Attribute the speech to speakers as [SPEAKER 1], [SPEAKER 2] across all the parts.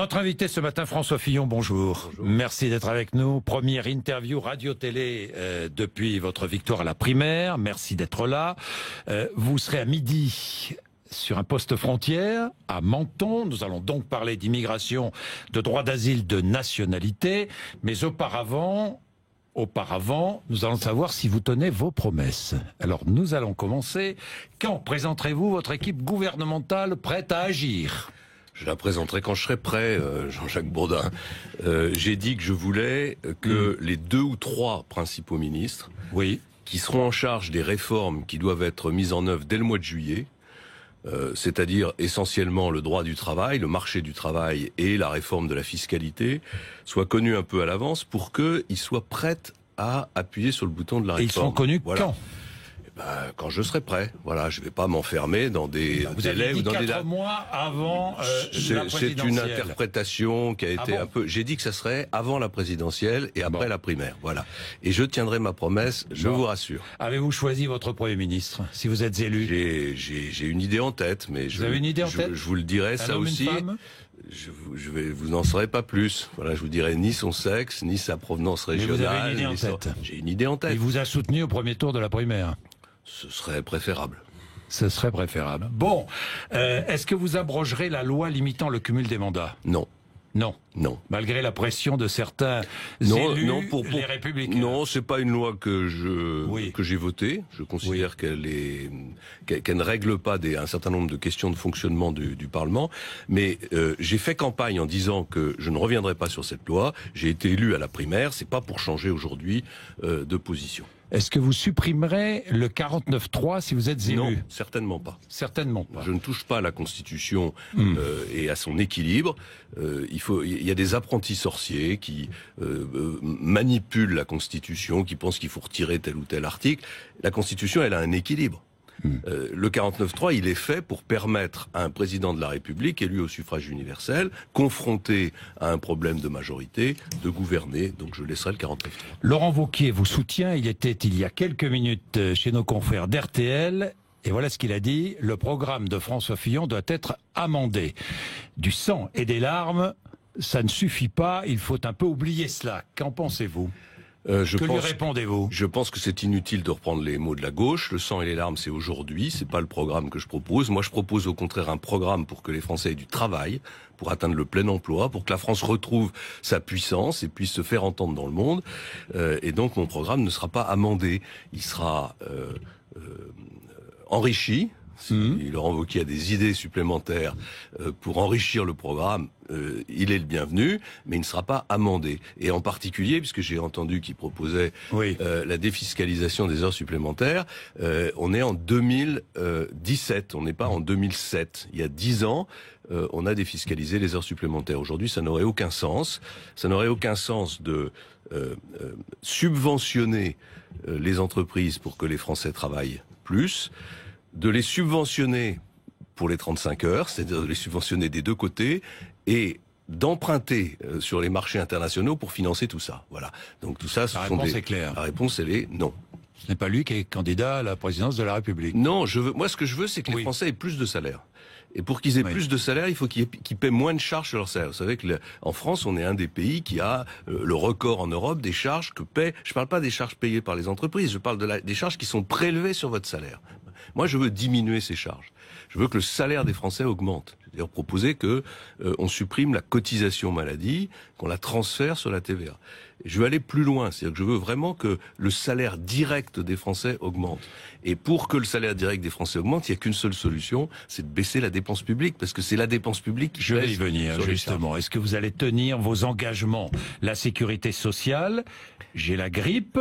[SPEAKER 1] Notre invité ce matin, François Fillon, bonjour.
[SPEAKER 2] Bonjour.
[SPEAKER 1] Merci d'être avec nous. Première interview radio-télé depuis votre victoire à la primaire. Merci d'être là. Vous serez à midi sur un poste frontière à Menton. Nous allons donc parler d'immigration, de droit d'asile, de nationalité. Mais auparavant, nous allons savoir si vous tenez vos promesses. Alors, nous allons commencer. Quand présenterez-vous votre équipe gouvernementale prête à agir ?
[SPEAKER 2] Je la présenterai quand je serai prêt, Jean-Jacques Bourdin. J'ai dit que je voulais que les 2 ou 3 principaux ministres, qui seront en charge des réformes qui doivent être mises en œuvre dès le mois de juillet, c'est-à-dire essentiellement le droit du travail, le marché du travail et la réforme de la fiscalité, soient connus un peu à l'avance pour qu'ils soient prêts à appuyer sur le bouton de la réforme.
[SPEAKER 1] Et ils seront connus quand ?
[SPEAKER 2] Quand je serai prêt. Voilà, je vais pas m'enfermer dans des délais ou dans des
[SPEAKER 1] 4 mois avant la présidentielle.
[SPEAKER 2] C'est une interprétation qui a été un peu. J'ai dit que ça serait avant la présidentielle et après la primaire. Voilà. Et je tiendrai ma promesse. Je vous rassure.
[SPEAKER 1] Avez-vous choisi votre Premier ministre si vous êtes élu ?
[SPEAKER 2] J'ai une idée en tête, mais
[SPEAKER 1] vous avez une idée en tête ?
[SPEAKER 2] Je vous le dirai ça aussi. Vous n'en saurez pas plus. Voilà, je vous dirai ni son sexe, ni sa provenance régionale.
[SPEAKER 1] Mais vous avez une idée en tête.
[SPEAKER 2] J'ai une idée en tête.
[SPEAKER 1] Il vous a soutenu au premier tour de la primaire.
[SPEAKER 2] Ce serait préférable.
[SPEAKER 1] Ce serait préférable. Bon, est-ce que vous abrogerez la loi limitant le cumul des mandats ?
[SPEAKER 2] Non.
[SPEAKER 1] Non.
[SPEAKER 2] Non.
[SPEAKER 1] Malgré la pression de certains élus, les Républicains.
[SPEAKER 2] Non, c'est pas une loi que j'ai votée. Je considère qu'elle ne règle pas un certain nombre de questions de fonctionnement du Parlement. Mais j'ai fait campagne en disant que je ne reviendrai pas sur cette loi. J'ai été élu à la primaire. C'est pas pour changer aujourd'hui de position.
[SPEAKER 1] Est-ce que vous supprimerez le 49.3 si vous êtes élu ?
[SPEAKER 2] Non, certainement pas.
[SPEAKER 1] Certainement pas.
[SPEAKER 2] Je ne touche pas à la Constitution et à son équilibre. Il y a des apprentis sorciers qui manipulent la Constitution, qui pensent qu'il faut retirer tel ou tel article. La Constitution, elle a un équilibre. Le 49.3, il est fait pour permettre à un président de la République, élu au suffrage universel, confronté à un problème de majorité, de gouverner. Donc je laisserai le 49.3.
[SPEAKER 1] Laurent Wauquiez vous soutient. Il était il y a quelques minutes chez nos confrères d'RTL. Et voilà ce qu'il a dit. Le programme de François Fillon doit être amendé. Du sang et des larmes, ça ne suffit pas. Il faut un peu oublier cela. Qu'en pensez-vous ? Lui répondez-vous ?
[SPEAKER 2] Je pense que c'est inutile de reprendre les mots de la gauche. Le sang et les larmes, c'est aujourd'hui. C'est pas le programme que je propose. Moi, je propose au contraire un programme pour que les Français aient du travail, pour atteindre le plein emploi, pour que la France retrouve sa puissance et puisse se faire entendre dans le monde. Et donc, mon programme ne sera pas amendé. Il sera enrichi. Si Laurent Wauquiez a des idées supplémentaires pour enrichir le programme, il est le bienvenu, mais il ne sera pas amendé. Et en particulier, puisque j'ai entendu qu'il proposait la défiscalisation des heures supplémentaires, on est en 2017, on n'est pas en 2007. Il y a 10 ans, on a défiscalisé les heures supplémentaires. Aujourd'hui, ça n'aurait aucun sens. Ça n'aurait aucun sens de subventionner les entreprises pour que les Français travaillent plus, de les subventionner pour les 35 heures, c'est-à-dire de les subventionner des deux côtés, et d'emprunter sur les marchés internationaux pour financer tout ça. Voilà. Donc tout ça,
[SPEAKER 1] la réponse est claire.
[SPEAKER 2] La réponse, elle est non.
[SPEAKER 1] Ce n'est pas lui qui est candidat à la présidence de la République.
[SPEAKER 2] Non, moi ce que je veux, c'est que les Français aient plus de salaire. Et pour qu'ils aient plus de salaire, il faut qu'ils paient moins de charges sur leur salaire. Vous savez qu'en France, on est un des pays qui a le record en Europe des charges que paient. Je ne parle pas des charges payées par les entreprises, je parle des charges qui sont prélevées sur votre salaire. Moi, je veux diminuer ces charges. Je veux que le salaire des Français augmente. J'ai d'ailleurs proposé que on supprime la cotisation maladie, qu'on la transfère sur la TVA. Et je veux aller plus loin, c'est-à-dire que je veux vraiment que le salaire direct des Français augmente. Et pour que le salaire direct des Français augmente, il n'y a qu'une seule solution, c'est de baisser la dépense publique, parce que c'est la dépense publique qui
[SPEAKER 1] Je vais y venir, justement. Est-ce que vous allez tenir vos engagements ? La sécurité sociale, j'ai la grippe,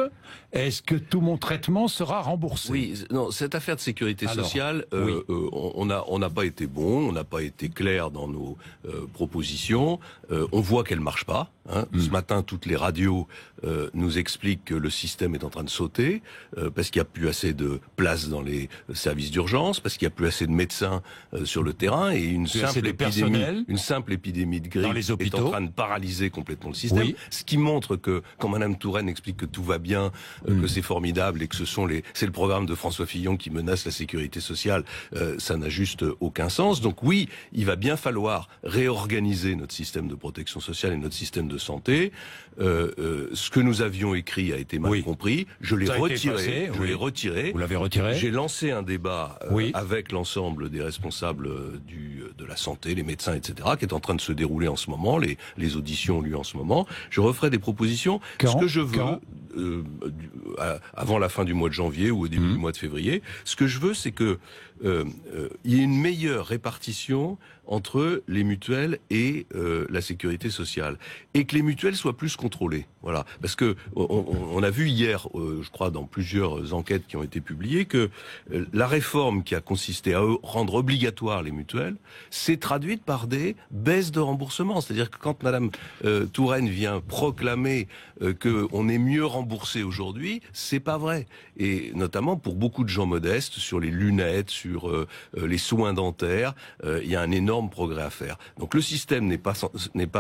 [SPEAKER 1] est-ce que tout mon traitement sera remboursé ?
[SPEAKER 2] Oui, non, cette affaire de sécurité sociale, on n'a pas été bon, on n'a pas été clair dans nos propositions, on voit qu'elle marche pas. Ce matin, toutes les radios sociaux nous expliquent que le système est en train de sauter, parce qu'il n'y a plus assez de place dans les services d'urgence, parce qu'il n'y a plus assez de médecins sur le terrain, et une simple épidémie de grippe est en train de paralyser complètement le système. Oui. Ce qui montre que, quand Madame Touraine explique que tout va bien, que c'est formidable et que c'est le programme de François Fillon qui menace la sécurité sociale, ça n'a juste aucun sens. Donc oui, il va bien falloir réorganiser notre système de protection sociale et notre système de santé. Ce que nous avions écrit a été mal compris. Je l'ai retiré.
[SPEAKER 1] Vous l'avez retiré.
[SPEAKER 2] J'ai lancé un débat avec l'ensemble des responsables de la santé, les médecins, etc., qui est en train de se dérouler en ce moment. Les auditions ont lieu en ce moment. Je referai des propositions. Ce que je veux, avant la fin du mois de janvier ou au début du mois de février, ce que je veux, c'est que il y ait une meilleure répartition entre les mutuelles et la sécurité sociale, et que les mutuelles soient plus contrôlées. Voilà, parce que on a vu hier, je crois, dans plusieurs enquêtes qui ont été publiées, que la réforme qui a consisté à rendre obligatoires les mutuelles s'est traduite par des baisses de remboursement. C'est-à-dire que quand Madame Touraine vient proclamer qu'on est mieux remboursé aujourd'hui, c'est pas vrai. Et notamment pour beaucoup de gens modestes, sur les lunettes, sur les soins dentaires, il y a un énorme progrès à faire. Donc le système n'est pas.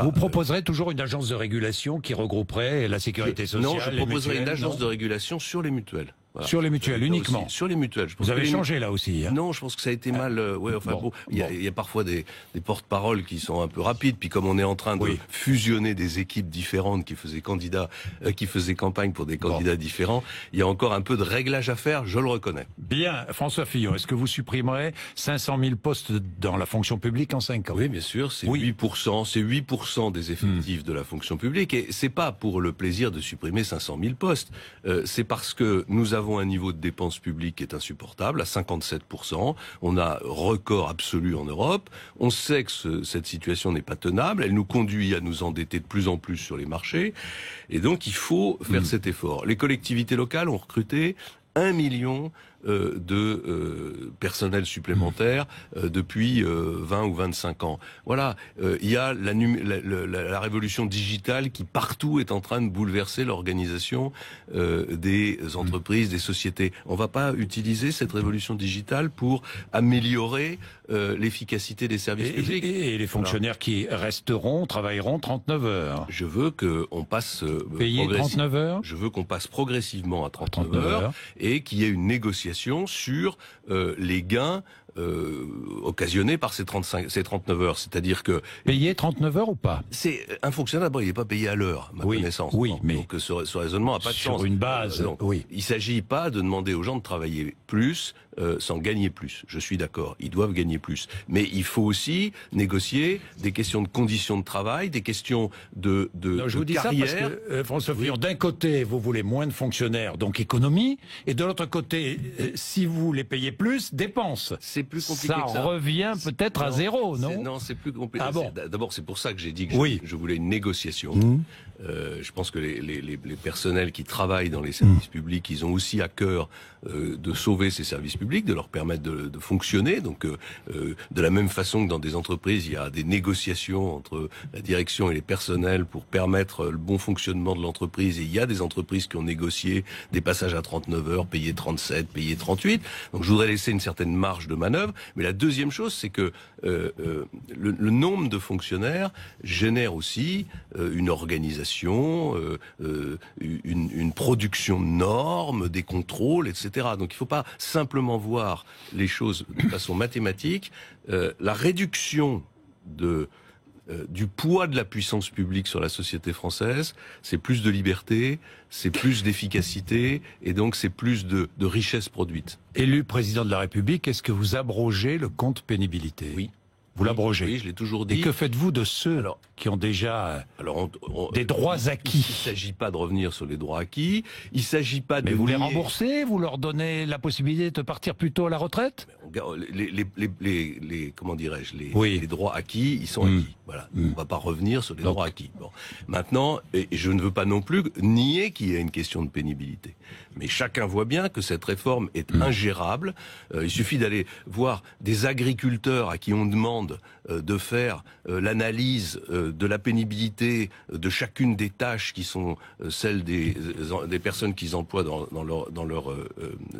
[SPEAKER 2] Vous
[SPEAKER 1] proposerez toujours une agence de régulation qui regrouperait la sécurité sociale.
[SPEAKER 2] Non, je proposerai une agence de régulation sur les mutuelles.
[SPEAKER 1] Voilà. Sur les mutuelles uniquement.
[SPEAKER 2] Sur les mutuelles.
[SPEAKER 1] Vous avez changé là aussi. Hein.
[SPEAKER 2] Non, je pense que ça a été mal. Il y a parfois des porte-paroles qui sont un peu rapides. Puis comme on est en train de fusionner des équipes différentes qui faisaient campagne pour des candidats différents, il y a encore un peu de réglage à faire. Je le reconnais.
[SPEAKER 1] Bien, François Fillon, est-ce que vous supprimerez 500 000 postes dans la fonction publique en 5 ans?
[SPEAKER 2] Oui, bien sûr. C'est 8%. C'est 8% des effectifs de la fonction publique. Et c'est pas pour le plaisir de supprimer 500 000 postes. C'est parce que nous avons un niveau de dépenses publiques qui est insupportable, à 57%. On a record absolu en Europe. On sait que cette situation n'est pas tenable. Elle nous conduit à nous endetter de plus en plus sur les marchés. Et donc, il faut faire cet effort. Les collectivités locales ont recruté 1 million de personnel supplémentaire depuis 20 ou 25 ans. Voilà, il y a la révolution digitale qui partout est en train de bouleverser l'organisation des entreprises, des sociétés. On va pas utiliser cette révolution digitale pour améliorer l'efficacité des services publics.
[SPEAKER 1] Et les fonctionnaires qui resteront, travailleront 39 heures.
[SPEAKER 2] Je veux qu'on passe
[SPEAKER 1] payer 39 heures.
[SPEAKER 2] Je veux qu'on passe progressivement à 39 heures et qu'il y ait une négociation sur les gains occasionnés par ces 39 heures. C'est-à-dire que...
[SPEAKER 1] Payer 39 heures ou pas?
[SPEAKER 2] C'est un fonctionnaire, il n'est pas payé à l'heure, à ma connaissance.
[SPEAKER 1] Oui,
[SPEAKER 2] non.
[SPEAKER 1] Mais...
[SPEAKER 2] Donc ce raisonnement n'a pas de sens.
[SPEAKER 1] Sur une base,
[SPEAKER 2] Il ne s'agit pas de demander aux gens de travailler plus sans gagner plus. Je suis d'accord, ils doivent gagner plus. Mais il faut aussi négocier des questions de conditions de travail, des questions de
[SPEAKER 1] je vous dis
[SPEAKER 2] carrière.
[SPEAKER 1] Ça parce que, François Fillon, d'un côté, vous voulez moins de fonctionnaires, donc économie, et de l'autre côté, si vous les payez plus, dépenses.
[SPEAKER 2] C'est plus compliqué que ça.
[SPEAKER 1] Ça revient peut-être à zéro, non?
[SPEAKER 2] Non, c'est plus compliqué.
[SPEAKER 1] Ah bon?
[SPEAKER 2] D'abord, c'est pour ça que j'ai dit que je voulais une négociation. Je pense que les personnels qui travaillent dans les services publics, ils ont aussi à cœur de sauver ces services publics, de leur permettre de fonctionner. Donc, de la même façon que dans des entreprises, il y a des négociations entre la direction et les personnels pour permettre le bon fonctionnement de l'entreprise. Et il y a des entreprises qui ont négocié des passages à 39 heures, payés 37, payés 38. Donc, je voudrais laisser une certaine marge de manœuvre. Mais la deuxième chose, c'est que le nombre de fonctionnaires génère aussi une organisation, une production de normes, des contrôles, etc. Donc il ne faut pas simplement voir les choses de façon mathématique. La réduction du poids de la puissance publique sur la société française, c'est plus de liberté, c'est plus d'efficacité, et donc c'est plus de richesse produite.
[SPEAKER 1] Élu président de la République, est-ce que vous abrogez le compte pénibilité?
[SPEAKER 2] Oui.
[SPEAKER 1] Vous l'abrogez?
[SPEAKER 2] Oui, je l'ai toujours dit.
[SPEAKER 1] Et que faites-vous de ceux qui ont déjà des droits acquis?
[SPEAKER 2] Il ne s'agit pas de revenir sur les droits acquis. Il ne s'agit pas de...
[SPEAKER 1] Mais vous les remboursez? Vous leur donnez la possibilité de partir plus tôt à la retraite?
[SPEAKER 2] Comment dirais-je, les droits acquis, ils sont acquis. Voilà, on ne va pas revenir sur les droits acquis. Bon. Maintenant, et je ne veux pas non plus nier qu'il y a une question de pénibilité. Mais chacun voit bien que cette réforme est ingérable. Il suffit d'aller voir des agriculteurs à qui on demande de faire l'analyse de la pénibilité de chacune des tâches qui sont celles des personnes qu'ils emploient dans leurs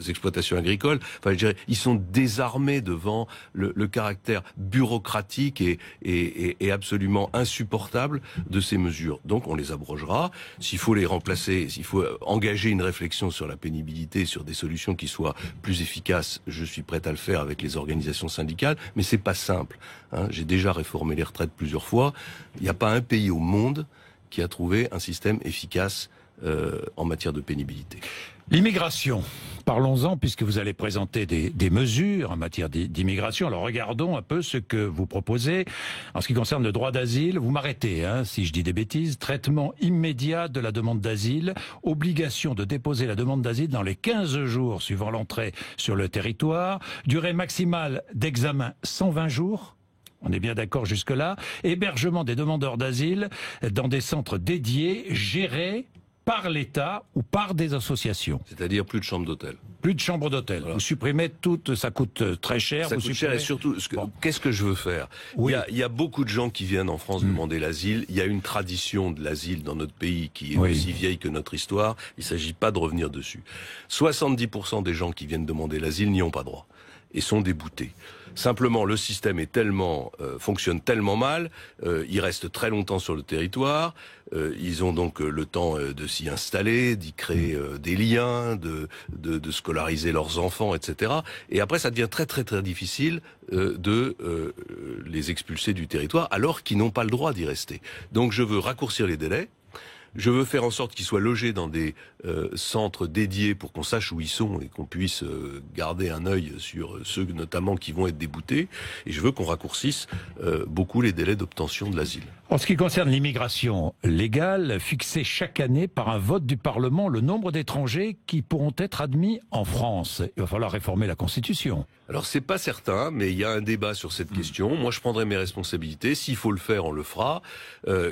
[SPEAKER 2] exploitations agricoles. Enfin, je dirais, ils sont désarmés devant le caractère bureaucratique et absolument insupportable de ces mesures. Donc on les abrogera. S'il faut les remplacer, s'il faut engager une réflexion sur la pénibilité, sur des solutions qui soient plus efficaces, je suis prêt à le faire avec les organisations syndicales, mais c'est pas simple. Hein. J'ai déjà réformé les retraites plusieurs fois. Il n'y a pas un pays au monde qui a trouvé un système efficace en matière de pénibilité.
[SPEAKER 1] L'immigration, parlons-en puisque vous allez présenter des mesures en matière d'immigration. Alors regardons un peu ce que vous proposez. En ce qui concerne le droit d'asile, vous m'arrêtez si je dis des bêtises. Traitement immédiat de la demande d'asile, obligation de déposer la demande d'asile dans les 15 jours suivant l'entrée sur le territoire, durée maximale d'examen 120 jours. On est bien d'accord jusque-là. Hébergement des demandeurs d'asile dans des centres dédiés, gérés par l'État ou par des associations.
[SPEAKER 2] C'est-à-dire plus de chambres d'hôtel.
[SPEAKER 1] Plus de chambres d'hôtel. Voilà. Vous supprimez toutes, ça coûte très cher.
[SPEAKER 2] Ça coûte cher et surtout, qu'est-ce que je veux faire ? Oui. Il y a beaucoup de gens qui viennent en France demander l'asile. Il y a une tradition de l'asile dans notre pays qui est aussi vieille que notre histoire. Il ne s'agit pas de revenir dessus. 70% des gens qui viennent demander l'asile n'y ont pas droit et sont déboutés. Simplement, le système est fonctionne tellement mal, ils restent très longtemps sur le territoire, ils ont donc le temps de s'y installer, d'y créer des liens, de scolariser leurs enfants, etc. Et après, ça devient très très très difficile de les expulser du territoire, alors qu'ils n'ont pas le droit d'y rester. Donc je veux raccourcir les délais. Je veux faire en sorte qu'ils soient logés dans des centres dédiés pour qu'on sache où ils sont et qu'on puisse garder un œil sur ceux notamment qui vont être déboutés. Et je veux qu'on raccourcisse beaucoup les délais d'obtention de l'asile.
[SPEAKER 1] En ce qui concerne l'immigration légale, fixer chaque année par un vote du Parlement le nombre d'étrangers qui pourront être admis en France. Il va falloir réformer la Constitution.
[SPEAKER 2] Alors c'est pas certain, mais il y a un débat sur cette question. Moi je prendrai mes responsabilités. S'il faut le faire, on le fera.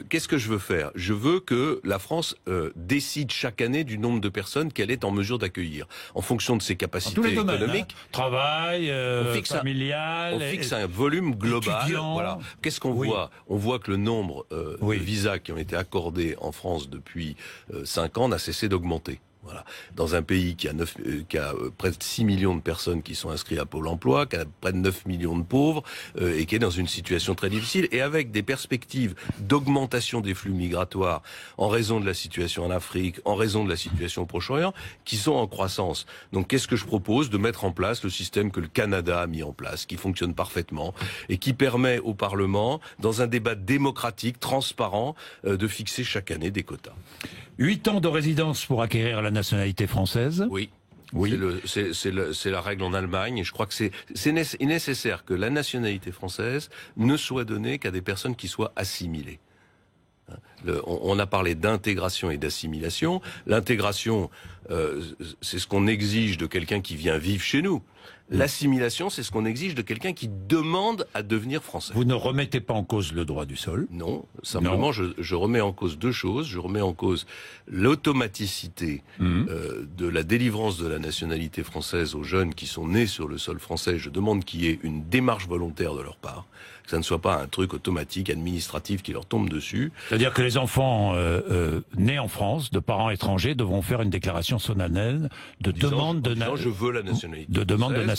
[SPEAKER 2] Qu'est-ce que je veux faire ? Je veux que la France décide chaque année du nombre de personnes qu'elle est en mesure d'accueillir, en fonction de ses capacités économiques.
[SPEAKER 1] Travail, familial.
[SPEAKER 2] On fixe un volume global.
[SPEAKER 1] Étudiant.
[SPEAKER 2] Voilà. Qu'est-ce qu'on voit ? On voit que le nombre de visas qui ont été accordés en France depuis 5 ans n'a cessé d'augmenter. Voilà. Dans un pays qui a près de 6 millions de personnes qui sont inscrites à Pôle emploi, qui a près de 9 millions de pauvres, et qui est dans une situation très difficile, et avec des perspectives d'augmentation des flux migratoires en raison de la situation en Afrique, en raison de la situation au Proche-Orient, qui sont en croissance. Donc qu'est-ce que je propose ? De mettre en place le système que le Canada a mis en place, qui fonctionne parfaitement, et qui permet au Parlement, dans un débat démocratique, transparent, de fixer chaque année des quotas.
[SPEAKER 1] 8 ans de résidence pour acquérir la nationalité française.
[SPEAKER 2] Oui. C'est la règle en Allemagne. Et je crois que c'est nécessaire que la nationalité française ne soit donnée qu'à des personnes qui soient assimilées. On a parlé d'intégration et d'assimilation. L'intégration, c'est ce qu'on exige de quelqu'un qui vient vivre chez nous. L'assimilation, c'est ce qu'on exige de quelqu'un qui demande à devenir français.
[SPEAKER 1] Vous ne remettez pas en cause le droit du sol ?
[SPEAKER 2] Non, simplement je remets en cause deux choses. Je remets en cause l'automaticité de la délivrance de la nationalité française aux jeunes qui sont nés sur le sol français. Je demande qu'il y ait une démarche volontaire de leur part, que ça ne soit pas un truc automatique, administratif qui leur tombe dessus.
[SPEAKER 1] C'est-à-dire que les enfants nés en France, de parents étrangers, devront faire une déclaration solennelle de demande de nationalité.
[SPEAKER 2] Je veux la nationalité.
[SPEAKER 1] De demande de nationalité.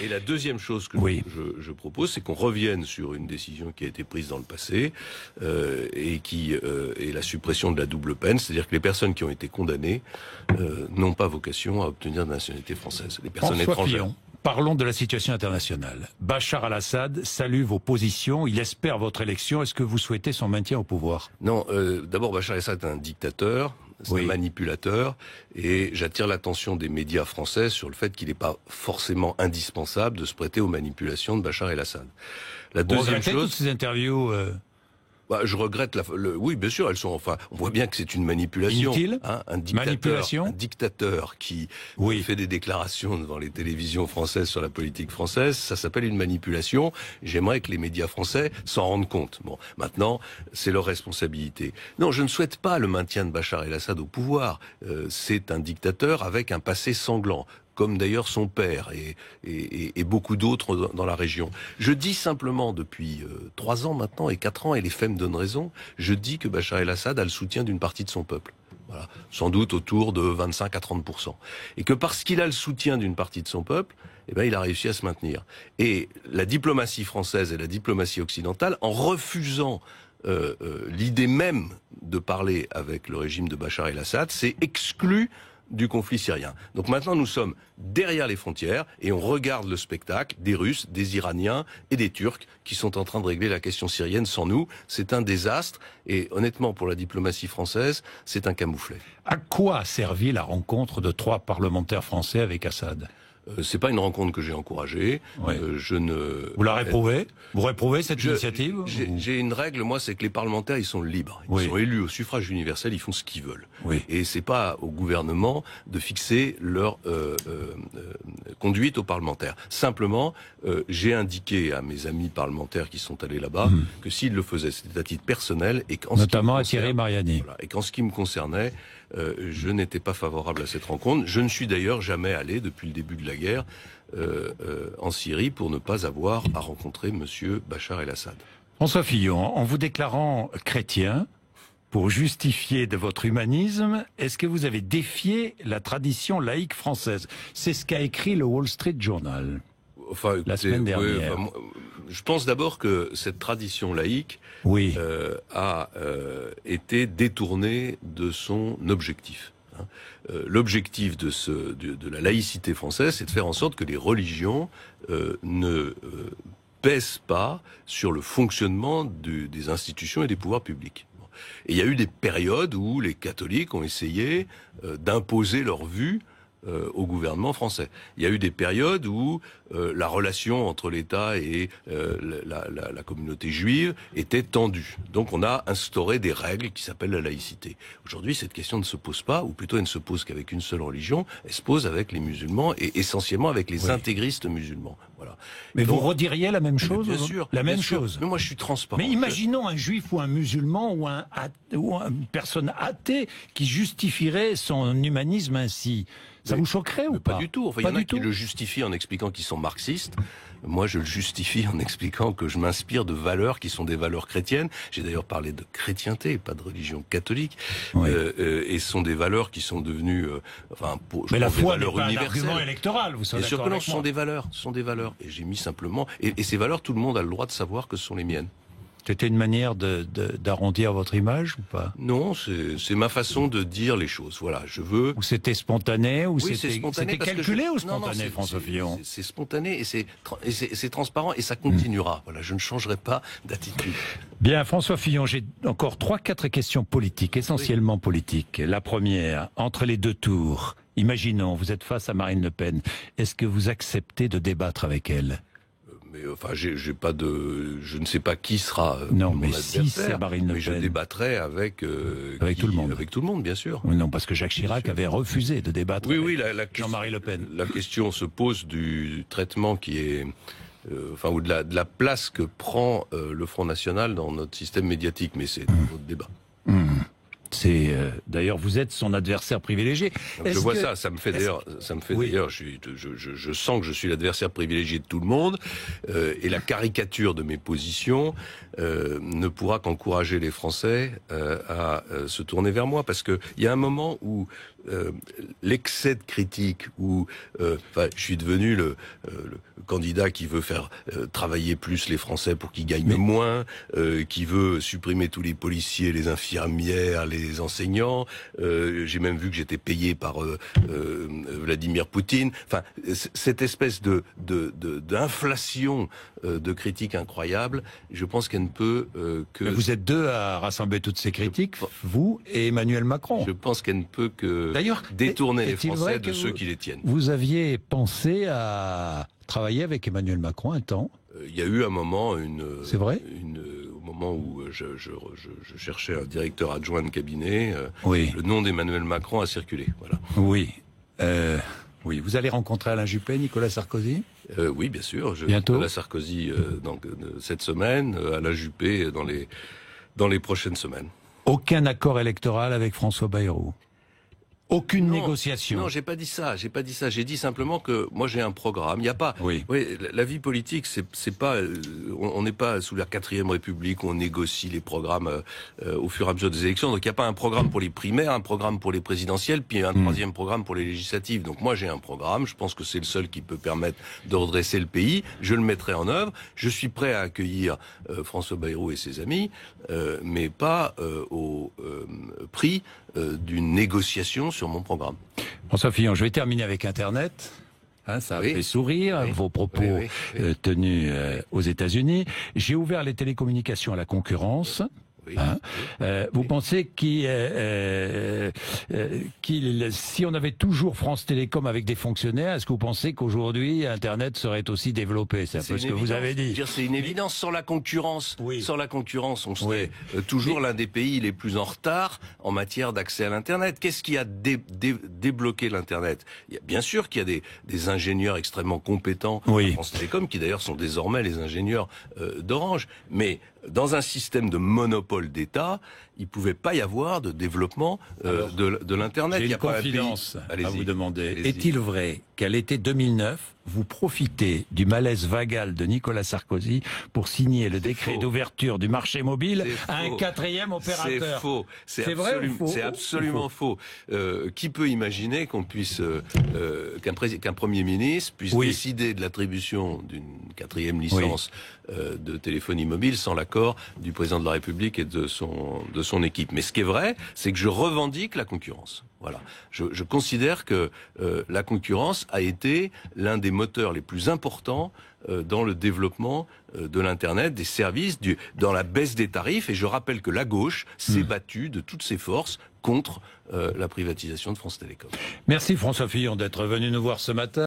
[SPEAKER 2] Et la deuxième chose que je propose, c'est qu'on revienne sur une décision qui a été prise dans le passé et qui est la suppression de la double peine, c'est-à-dire que les personnes qui ont été condamnées n'ont pas vocation à obtenir de nationalité française. Les personnes étrangères.
[SPEAKER 1] Parlons de la situation internationale. Bachar al-Assad salue vos positions, il espère votre élection. Est-ce que vous souhaitez son maintien au pouvoir ?
[SPEAKER 2] Non, d'abord Bachar al-Assad est un dictateur, c'est un manipulateur, et j'attire l'attention des médias français sur le fait qu'il n'est pas forcément indispensable de se prêter aux manipulations de Bachar el-Assad. La deuxième chose...
[SPEAKER 1] toutes ces interviews
[SPEAKER 2] Je regrette oui, bien sûr, elles sont. Enfin, on voit bien que c'est une manipulation.
[SPEAKER 1] Inutile.
[SPEAKER 2] Un dictateur qui fait des déclarations devant les télévisions françaises sur la politique française, ça s'appelle une manipulation. J'aimerais que les médias français s'en rendent compte. Bon, maintenant, c'est leur responsabilité. Non, je ne souhaite pas le maintien de Bachar el-Assad au pouvoir. C'est un dictateur avec un passé sanglant, comme d'ailleurs son père et beaucoup d'autres dans la région. Je dis simplement depuis 3 ans maintenant et 4 ans, et les faits me donnent raison, je dis que Bachar el-Assad a le soutien d'une partie de son peuple. Voilà. Sans doute autour de 25 à 30%. Et que parce qu'il a le soutien d'une partie de son peuple, il a réussi à se maintenir. Et la diplomatie française et la diplomatie occidentale, en refusant l'idée même de parler avec le régime de Bachar el-Assad, s'est exclu du conflit syrien. Donc maintenant, nous sommes derrière les frontières et on regarde le spectacle des Russes, des Iraniens et des Turcs qui sont en train de régler la question syrienne sans nous. C'est un désastre et honnêtement, pour la diplomatie française, c'est un camouflet.
[SPEAKER 1] À quoi a servi la rencontre de 3 parlementaires français avec Assad ?
[SPEAKER 2] C'est pas une rencontre que j'ai encouragée.
[SPEAKER 1] Oui.
[SPEAKER 2] Vous
[SPEAKER 1] la réprouvez ? Vous réprouvez cette initiative ?
[SPEAKER 2] J'ai une règle, moi, c'est que les parlementaires, ils sont libres. Ils sont élus au suffrage universel, ils font ce qu'ils veulent.
[SPEAKER 1] Oui.
[SPEAKER 2] Et c'est pas au gouvernement de fixer leur conduite aux parlementaires. Simplement, j'ai indiqué à mes amis parlementaires qui sont allés là-bas que s'ils le faisaient, c'était à titre personnel et
[SPEAKER 1] notamment à Thierry Mariani.
[SPEAKER 2] Voilà, et qu'en ce qui me concernait, je n'étais pas favorable à cette rencontre. Je ne suis d'ailleurs jamais allé depuis le début de la guerre en Syrie pour ne pas avoir à rencontrer monsieur Bachar el-Assad.
[SPEAKER 1] François Fillon, en vous déclarant chrétien, pour justifier de votre humanisme, est-ce que vous avez défié la tradition laïque française ? C'est ce qu'a écrit le Wall Street Journal la semaine dernière.
[SPEAKER 2] Je pense d'abord que cette tradition laïque a été détournée de son objectif. L'objectif de la laïcité française, c'est de faire en sorte que les religions ne pèsent pas sur le fonctionnement des institutions et des pouvoirs publics. Et il y a eu des périodes où les catholiques ont essayé d'imposer leur vue au gouvernement français. Il y a eu des périodes où la relation entre l'État et la communauté juive était tendue. Donc on a instauré des règles qui s'appellent la laïcité. Aujourd'hui, cette question ne se pose pas, ou plutôt elle ne se pose qu'avec une seule religion, elle se pose avec les musulmans et essentiellement avec les intégristes musulmans. Voilà.
[SPEAKER 1] Mais donc, vous rediriez la même chose ?
[SPEAKER 2] Bien sûr.
[SPEAKER 1] La même
[SPEAKER 2] sûr.
[SPEAKER 1] chose.
[SPEAKER 2] Mais moi je suis transparent.
[SPEAKER 1] Mais imaginons un juif ou un musulman ou une personne athée qui justifierait son humanisme ainsi. Ça vous choquerait ou pas ?
[SPEAKER 2] Pas du tout. Enfin, il y en a qui le justifient en expliquant qu'ils sont marxistes. Moi, je le justifie en expliquant que je m'inspire de valeurs qui sont des valeurs chrétiennes. J'ai d'ailleurs parlé de chrétienté, pas de religion catholique. Et ce sont des valeurs qui sont devenues,
[SPEAKER 1] mais la foi n'est pas un argument électoral, vous savez.
[SPEAKER 2] Bien sûr que non, ce sont des valeurs. Ce sont des valeurs. Et j'ai mis simplement, et ces valeurs, tout le monde a le droit de savoir que ce sont les miennes.
[SPEAKER 1] C'était une manière d'arrondir votre image ou pas ?
[SPEAKER 2] Non, c'est ma façon de dire les choses. Voilà, je veux.
[SPEAKER 1] Ou c'était spontané, ou
[SPEAKER 2] oui,
[SPEAKER 1] c'était calculé ou spontané, François Fillon ?
[SPEAKER 2] C'est spontané et c'est transparent et ça continuera. Voilà, je ne changerai pas d'attitude.
[SPEAKER 1] Bien, François Fillon, j'ai encore 3-4 questions politiques, essentiellement politiques. La première, entre les 2 tours, imaginons, vous êtes face à Marine Le Pen. Est-ce que vous acceptez de débattre avec elle ?
[SPEAKER 2] Mais enfin, j'ai pas je ne sais pas qui sera
[SPEAKER 1] non,
[SPEAKER 2] mon
[SPEAKER 1] mais
[SPEAKER 2] adversaire,
[SPEAKER 1] si c'est Marine Le Pen,
[SPEAKER 2] je débattrai avec
[SPEAKER 1] tout le monde.
[SPEAKER 2] Avec tout le monde, bien sûr.
[SPEAKER 1] Non, parce que Jacques Chirac avait refusé de débattre avec Jean-Marie Le Pen.
[SPEAKER 2] La question se pose du traitement qui est, ou de la place que prend le Front National dans notre système médiatique, mais c'est un autre débat.
[SPEAKER 1] C'est d'ailleurs vous êtes son adversaire privilégié.
[SPEAKER 2] Je vois ça, ça me fait d'ailleurs, je sens que je suis l'adversaire privilégié de tout le monde, et la caricature de mes positions ne pourra qu'encourager les Français à se tourner vers moi, parce que il y a un moment où l'excès de critique, où je suis devenu le candidat qui veut faire travailler plus les Français pour qu'ils gagnent moins, qui veut supprimer tous les policiers, les infirmières, les enseignants. J'ai même vu que j'étais payé par Vladimir Poutine. Enfin, cette espèce d'inflation de critiques incroyables, je pense qu'elle ne peut que...
[SPEAKER 1] Mais vous êtes 2 à rassembler toutes ces critiques, vous et Emmanuel Macron.
[SPEAKER 2] Je pense qu'elle ne peut que détourner les Français de ceux qui les tiennent.
[SPEAKER 1] Vous aviez pensé à travailler avec Emmanuel Macron un temps ?
[SPEAKER 2] Il y a eu un moment,
[SPEAKER 1] c'est vrai ?
[SPEAKER 2] au moment où je cherchais un directeur adjoint de cabinet,
[SPEAKER 1] oui.
[SPEAKER 2] le nom d'Emmanuel Macron a circulé. Voilà.
[SPEAKER 1] Oui. Oui. Vous allez rencontrer Alain Juppé, Nicolas Sarkozy?
[SPEAKER 2] Oui, bien sûr.
[SPEAKER 1] Bientôt.
[SPEAKER 2] Nicolas Sarkozy cette semaine, Alain Juppé dans les prochaines semaines.
[SPEAKER 1] Aucun accord électoral avec François Bayrou? Aucune négociation?
[SPEAKER 2] Non, j'ai pas dit ça. J'ai dit simplement que moi j'ai un programme. Il n'y a pas.
[SPEAKER 1] Oui.
[SPEAKER 2] La vie politique, c'est pas. On n'est pas sous la 4e République où on négocie les programmes au fur et à mesure des élections. Donc il n'y a pas un programme pour les primaires, un programme pour les présidentielles, puis un troisième programme pour les législatives. Donc moi j'ai un programme. Je pense que c'est le seul qui peut permettre de redresser le pays. Je le mettrai en œuvre. Je suis prêt à accueillir François Bayrou et ses amis, mais pas au prix d'une négociation sur mon programme.
[SPEAKER 1] François Fillon, je vais terminer avec Internet. Ça a fait sourire, vos propos tenus aux États-Unis. J'ai ouvert les télécommunications à la concurrence. Vous pensez si on avait toujours France Télécom avec des fonctionnaires, est-ce que vous pensez qu'aujourd'hui Internet serait aussi développé? C'est un peu ce que vous avez dit.
[SPEAKER 2] C'est une évidence. Sans la concurrence, on serait toujours l'un des pays les plus en retard en matière d'accès à l'Internet. Qu'est-ce qui a débloqué l'Internet? Bien sûr qu'il y a des ingénieurs extrêmement compétents à France Télécom, qui d'ailleurs sont désormais les ingénieurs d'Orange. Mais dans un système de monopole d'État, il ne pouvait pas y avoir de développement de l'Internet.
[SPEAKER 1] J'ai une confidence à vous demander. Est-il vrai qu'à l'été 2009, vous profitez du malaise vagal de Nicolas Sarkozy pour signer le décret d'ouverture du marché mobile à un 4e opérateur?
[SPEAKER 2] C'est faux. C'est vrai ou faux? C'est absolument faux. Qui peut imaginer qu'on puisse qu'un Premier ministre puisse décider de l'attribution d'une 4e licence de téléphonie mobile sans l'accord du président de la République et de son équipe? Mais ce qui est vrai, c'est que je revendique la concurrence. Voilà. Je considère que la concurrence a été l'un des moteurs les plus importants dans le développement de l'Internet, des services, dans la baisse des tarifs. Et je rappelle que la gauche s'est battue de toutes ses forces contre la privatisation de France Télécom.
[SPEAKER 1] Merci François Fillon d'être venu nous voir ce matin.